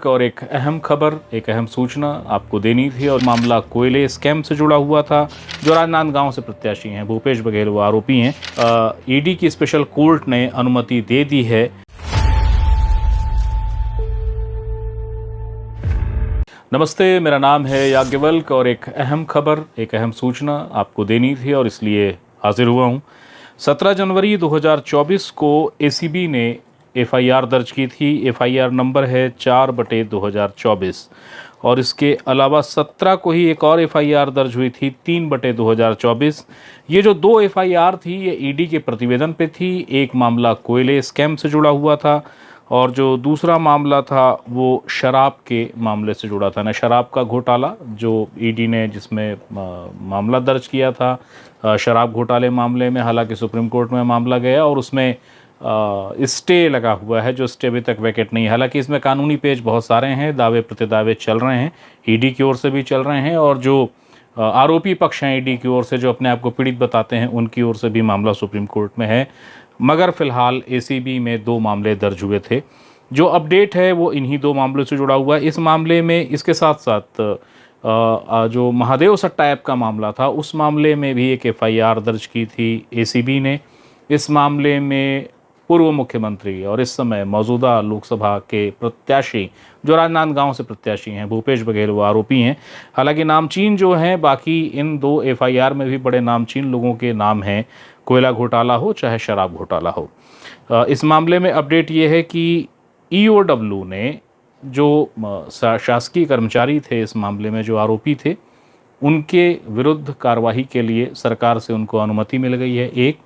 और एक अहम खबर, एक अहम सूचना आपको देनी थी और मामला कोयले स्कैम से जुड़ा हुआ था। जो राजनांदगांव से प्रत्याशी हैं भूपेश बघेल वो आरोपी हैं। ईडी की स्पेशल कोर्ट ने अनुमति दे दी है। नमस्ते, मेरा नाम है याज्ञवल्क और एक अहम खबर, एक अहम सूचना आपको देनी थी और इसलिए हाजिर हुआ हूँ। 17 जनवरी 2024 को एसीबी ने एफआईआर दर्ज की थी। एफआईआर नंबर है 4/2024 और इसके अलावा 17 को ही एक और एफआईआर दर्ज हुई थी 3/2024। ये जो दो एफआईआर थी ये ईडी के प्रतिवेदन पे थी। एक मामला कोयले स्कैम से जुड़ा हुआ था और जो दूसरा मामला था वो शराब के मामले से जुड़ा था ना, शराब का घोटाला जो ईडी ने जिसमें मामला दर्ज किया था शराब घोटाले मामले में। हालांकि सुप्रीम कोर्ट में मामला गया और उसमें स्टे लगा हुआ है, जो स्टे अभी तक वैकेट नहीं है। हालांकि इसमें कानूनी पेज बहुत सारे हैं, दावे प्रतिदावे चल रहे हैं, ईडी की ओर से भी चल रहे हैं और जो आरोपी पक्ष हैं ईडी की ओर से, जो अपने आप को पीड़ित बताते हैं, उनकी ओर से भी मामला सुप्रीम कोर्ट में है। मगर फिलहाल एसीबी में 2 मामले दर्ज हुए थे। जो अपडेट है वो इन्हीं 2 मामलों से जुड़ा हुआ है। इस मामले में इसके साथ साथ जो महादेव सट्टा ऐप का मामला था उस मामले में भी एक एफआईआर दर्ज की थी एसीबी ने। इस मामले में पूर्व मुख्यमंत्री और इस समय मौजूदा लोकसभा के प्रत्याशी जो राजनांदगांव से प्रत्याशी हैं भूपेश बघेल वो आरोपी हैं। हालांकि नामचीन जो हैं, बाकी इन 2 एफआईआर में भी बड़े नामचीन लोगों के नाम हैं, कोयला घोटाला हो चाहे शराब घोटाला हो। इस मामले में अपडेट ये है कि ईओडब्ल्यू ने जो शासकीय कर्मचारी थे इस मामले में, जो आरोपी थे, उनके विरुद्ध कार्रवाई के लिए सरकार से उनको अनुमति मिल गई है एक।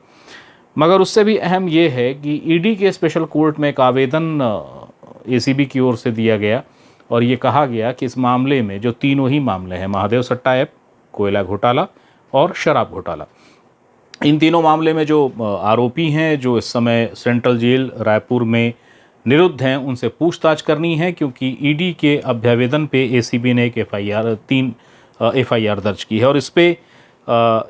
मगर उससे भी अहम ये है कि ईडी के स्पेशल कोर्ट में एक आवेदन एसीबी की ओर से दिया गया और ये कहा गया कि इस मामले में जो तीनों ही मामले हैं, महादेव सट्टा ऐप, कोयला घोटाला और शराब घोटाला, इन तीनों मामले में जो आरोपी हैं जो इस समय सेंट्रल जेल रायपुर में निरुद्ध हैं, उनसे पूछताछ करनी है। क्योंकि ईडी के अभ्यावेदन पे एसीबी ने एक तीन एफआईआर दर्ज की है और इस पर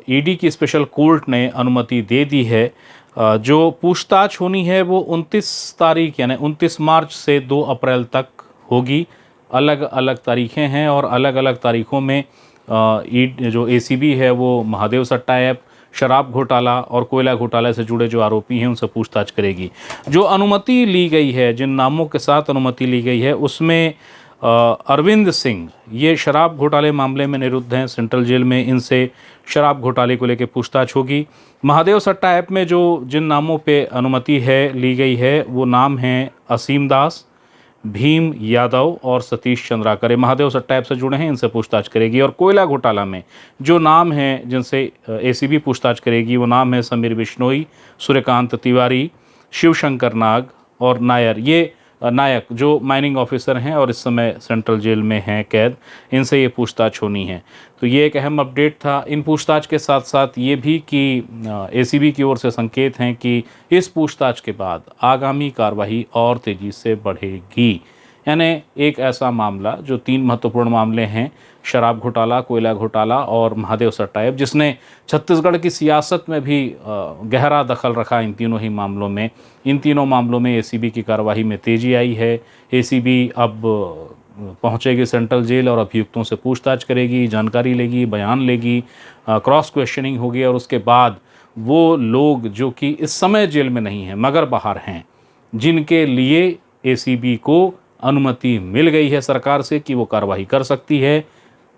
ईडी की स्पेशल कोर्ट ने अनुमति दे दी है। जो पूछताछ होनी है वो 29 तारीख यानी 29 मार्च से 2 अप्रैल तक होगी। अलग अलग तारीखें हैं और अलग अलग तारीखों में जो एसीबी है वो महादेव सट्टा ऐप, शराब घोटाला और कोयला घोटाले से जुड़े जो आरोपी हैं उनसे पूछताछ करेगी। जो अनुमति ली गई है, जिन नामों के साथ अनुमति ली गई है, उसमें अरविंद सिंह ये शराब घोटाले मामले में निरुद्ध हैं सेंट्रल जेल में, इनसे शराब घोटाले को लेकर पूछताछ होगी। महादेव सट्टा ऐप में जो जिन नामों पे अनुमति है ली गई है वो नाम हैं असीम दास, भीम यादव और सतीश चंद्राकर। महादेव सट्टा ऐप से जुड़े हैं, इनसे पूछताछ करेगी। और कोयला घोटाला में जो नाम हैं जिनसे एसीबी पूछताछ करेगी वो नाम है समीर बिश्नोई, सूर्यकांत तिवारी, शिवशंकर नाग और नायर। ये नायक जो माइनिंग ऑफिसर हैं और इस समय सेंट्रल जेल में हैं कैद, इनसे ये पूछताछ होनी है। तो ये एक अहम अपडेट था। इन पूछताछ के साथ साथ ये भी कि एसीबी की ओर से संकेत हैं कि इस पूछताछ के बाद आगामी कार्रवाई और तेज़ी से बढ़ेगी। यानी एक ऐसा मामला जो 3 महत्वपूर्ण मामले हैं, शराब घोटाला, कोयला घोटाला और महादेव सट्टा ऐप, जिसने छत्तीसगढ़ की सियासत में भी गहरा दखल रखा इन तीनों ही मामलों में। इन तीनों मामलों में एसीबी की कार्रवाई में तेज़ी आई है। एसीबी अब पहुंचेगी सेंट्रल जेल और अभियुक्तों से पूछताछ करेगी, जानकारी लेगी, बयान लेगी, क्रॉस क्वेश्चनिंग होगी और उसके बाद वो लोग जो कि इस समय जेल में नहीं हैं मगर बाहर हैं, जिनके लिए एसीबी को अनुमति मिल गई है सरकार से कि वो कार्रवाई कर सकती है,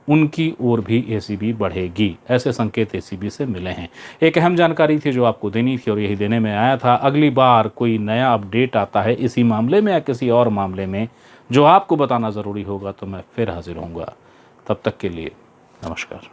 उनकी ओर भी एसीबी बढ़ेगी। ऐसे संकेत एसीबी से मिले हैं। एक अहम जानकारी थी जो आपको देनी थी और यही देने में आया था। अगली बार कोई नया अपडेट आता है इसी मामले में या किसी और मामले में जो आपको बताना ज़रूरी होगा तो मैं फिर हाजिर होऊंगा। तब तक के लिए नमस्कार।